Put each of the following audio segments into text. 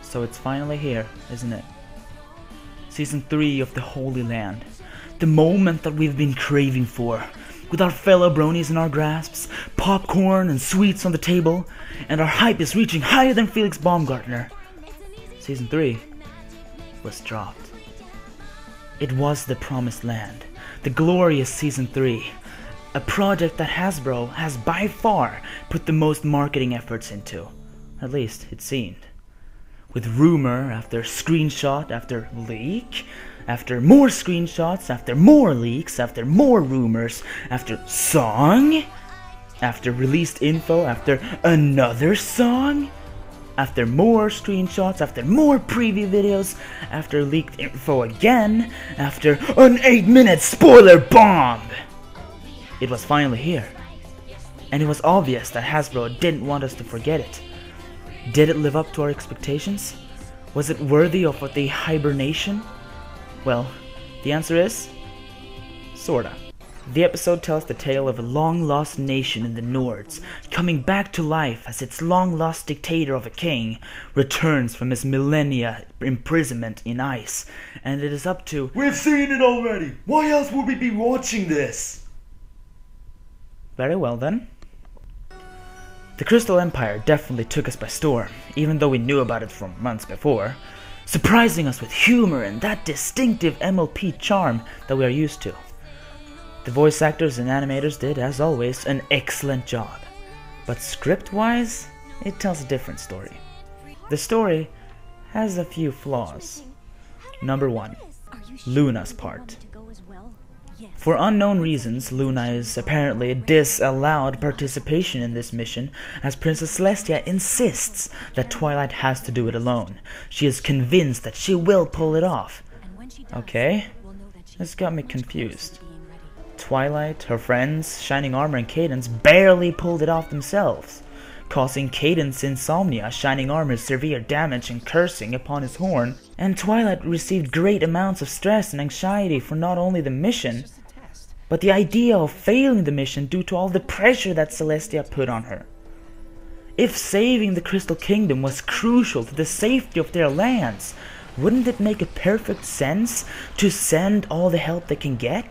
So it's finally here, isn't it? Season 3 of the Holy Land. The moment that we've been craving for. With our fellow bronies in our grasps, popcorn and sweets on the table, and our hype is reaching higher than Felix Baumgartner. Season 3 was dropped. It was the Promised Land, the glorious Season 3, a project that Hasbro has by far put the most marketing efforts into, at least it seemed. With rumor after screenshot after leak, after more screenshots, after more leaks, after more rumors, after song, after released info, after another song, after more screenshots, after more preview videos, after leaked info again, after an 8-minute spoiler bomb! It was finally here. And it was obvious that Hasbro didn't want us to forget it. Did it live up to our expectations? Was it worthy of the hibernation? Well, the answer is... sorta. The episode tells the tale of a long-lost nation in the Nords, coming back to life as its long-lost dictator of a king returns from his millennia imprisonment in ice, and it is up to... We've seen it already! Why else would we be watching this? Very well then. The Crystal Empire definitely took us by storm, even though we knew about it from months before, surprising us with humor and that distinctive MLP charm that we are used to. The voice actors and animators did, as always, an excellent job, but script-wise, it tells a different story. The story has a few flaws. Number 1, Luna's part. For unknown reasons, Luna is apparently disallowed participation in this mission, as Princess Celestia insists that Twilight has to do it alone. She is convinced that she will pull it off. Okay, this got me confused. Twilight, her friends, Shining Armor, and Cadence barely pulled it off themselves, causing Cadence insomnia, Shining Armor severe damage and cursing upon his horn, and Twilight received great amounts of stress and anxiety for not only the mission, but the idea of failing the mission due to all the pressure that Celestia put on her. If saving the Crystal Kingdom was crucial to the safety of their lands, wouldn't it make a perfect sense to send all the help they can get?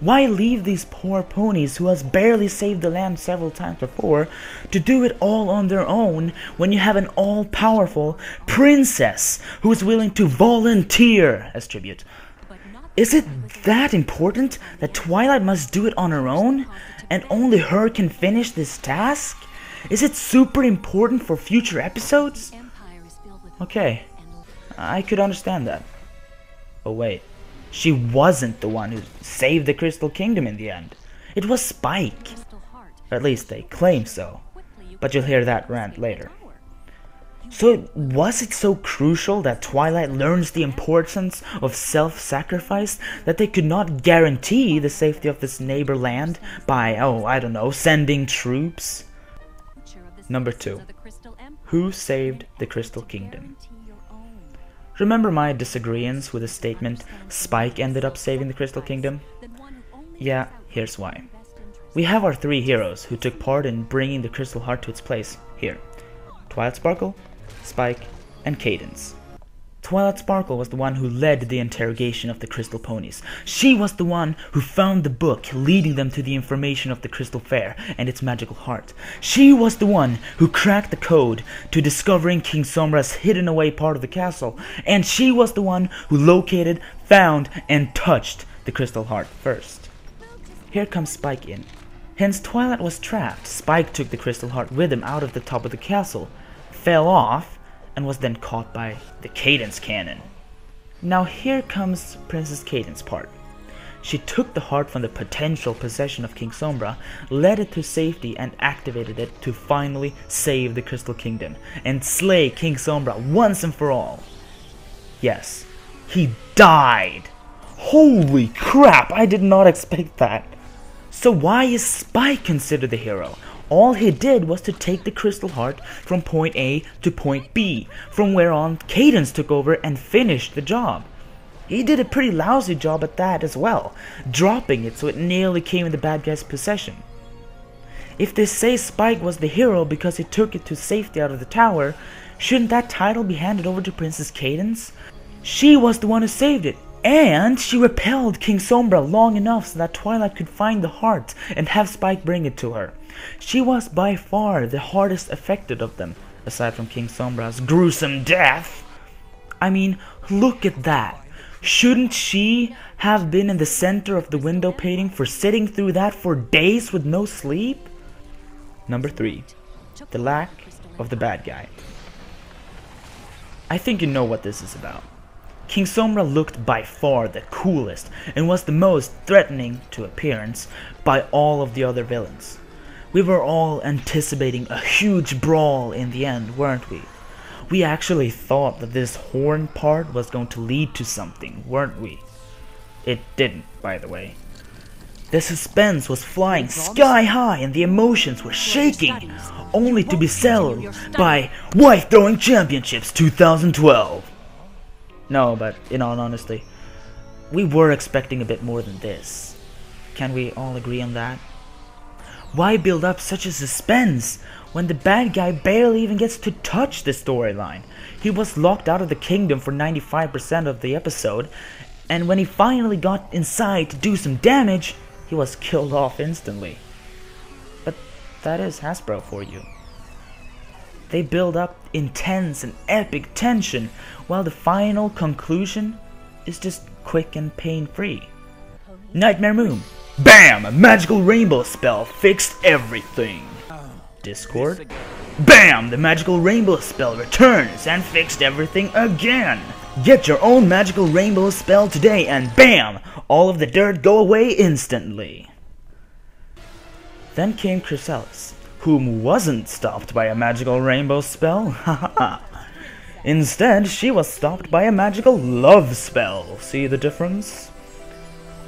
Why leave these poor ponies who has barely saved the land several times before to do it all on their own when you have an all-powerful princess who is willing to volunteer as tribute? Is it that important that Twilight must do it on her own and only her can finish this task? Is it super important for future episodes? Okay, I could understand that. Oh wait. She wasn't the one who saved the Crystal Kingdom in the end. It was Spike. Or at least they claim so. But you'll hear that rant later. So was it so crucial that Twilight learns the importance of self-sacrifice that they could not guarantee the safety of this neighbor land by, oh, I don't know, sending troops? Number 2. Who saved the Crystal Kingdom? Remember my disagreements with the statement Spike ended up saving the Crystal Kingdom? Yeah, here's why. We have our 3 heroes who took part in bringing the Crystal Heart to its place here. Twilight Sparkle, Spike, and Cadence. Twilight Sparkle was the one who led the interrogation of the Crystal Ponies. She was the one who found the book leading them to the information of the Crystal Fair and its magical heart. She was the one who cracked the code to discovering King Somra's hidden away part of the castle. And she was the one who located, found, and touched the Crystal Heart first. Here comes Spike in. Hence Twilight was trapped. Spike took the Crystal Heart with him out of the top of the castle, fell off, and was then caught by the Cadence cannon. Now here comes Princess Cadence part. She took the heart from the potential possession of King Sombra, led it to safety, and activated it to finally save the Crystal Kingdom and slay King Sombra once and for all. Yes, he died. Holy crap, I did not expect that. So why is Spike considered the hero? All he did was to take the Crystal Heart from point A to point B, from where on Cadence took over and finished the job. He did a pretty lousy job at that as well, dropping it so it nearly came in the bad guy's possession. If they say Spike was the hero because he took it to safety out of the tower, shouldn't that title be handed over to Princess Cadence? She was the one who saved it, and she repelled King Sombra long enough so that Twilight could find the heart and have Spike bring it to her. She was by far the hardest affected of them, aside from King Sombra's gruesome death. I mean, look at that. Shouldn't she have been in the center of the window painting for sitting through that for days with no sleep? Number 3. The lack of the bad guy. I think you know what this is about. King Sombra looked by far the coolest and was the most threatening to appearance by all of the other villains. We were all anticipating a huge brawl in the end, weren't we? We actually thought that this horn part was going to lead to something, weren't we? It didn't, by the way. The suspense was flying sky high and the emotions were shaking, only to be settled by Wife Throwing Championships 2012. No, but in all honesty, we were expecting a bit more than this. Can we all agree on that? Why build up such a suspense when the bad guy barely even gets to touch the storyline? He was locked out of the kingdom for 95% of the episode, and when he finally got inside to do some damage, he was killed off instantly. But that is Hasbro for you. They build up intense and epic tension, while the final conclusion is just quick and pain-free. Nightmare Moon. BAM! A magical rainbow spell fixed everything. Discord. BAM! The magical rainbow spell returns and fixed everything again. Get your own magical rainbow spell today and BAM! All of the dirt go away instantly. Then came Chrysalis, whom wasn't stopped by a magical rainbow spell. Instead, she was stopped by a magical love spell. See the difference?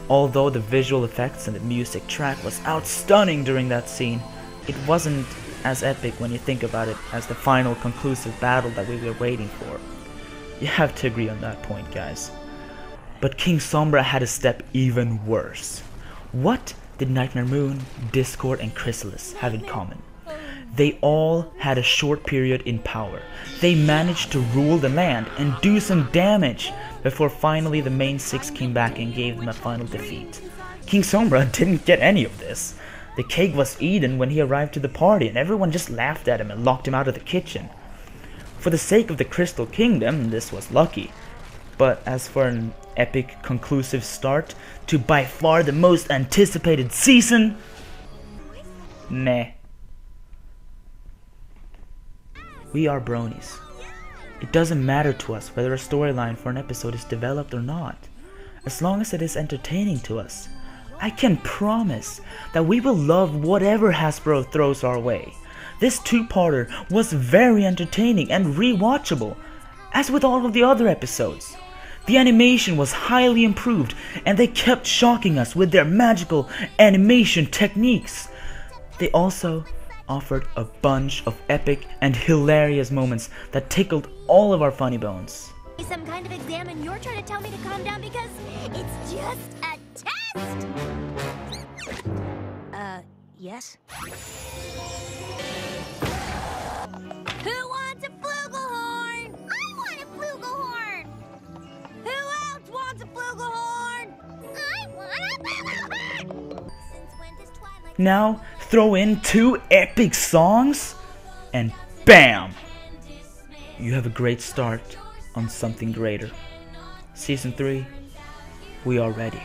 Although the visual effects and the music track was outstunning during that scene, it wasn't as epic when you think about it as the final conclusive battle that we were waiting for. You have to agree on that point, guys. But King Sombra had a step even worse. What did Nightmare Moon, Discord, and Chrysalis have in common? They all had a short period in power. They managed to rule the land and do some damage before finally the main 6 came back and gave them a final defeat. King Sombra didn't get any of this. The cake was eaten when he arrived to the party and everyone just laughed at him and locked him out of the kitchen. For the sake of the Crystal Kingdom, this was lucky. But as for an epic conclusive start to by far the most anticipated season, meh. We are bronies. It doesn't matter to us whether a storyline for an episode is developed or not, as long as it is entertaining to us. I can promise that we will love whatever Hasbro throws our way. This two-parter was very entertaining and rewatchable, as with all of the other episodes. The animation was highly improved, and they kept shocking us with their magical animation techniques. They also offered a bunch of epic and hilarious moments that tickled all of our funny bones. Some kind of exam and you're trying to tell me to calm down because it's just a test? Yes? Who wants a flugelhorn? I want a flugelhorn! Who else wants a flugelhorn? I want a flugelhorn! Since when does Twilight... Now, throw in 2 epic songs, and BAM! You have a great start on something greater. Season 3, we are ready.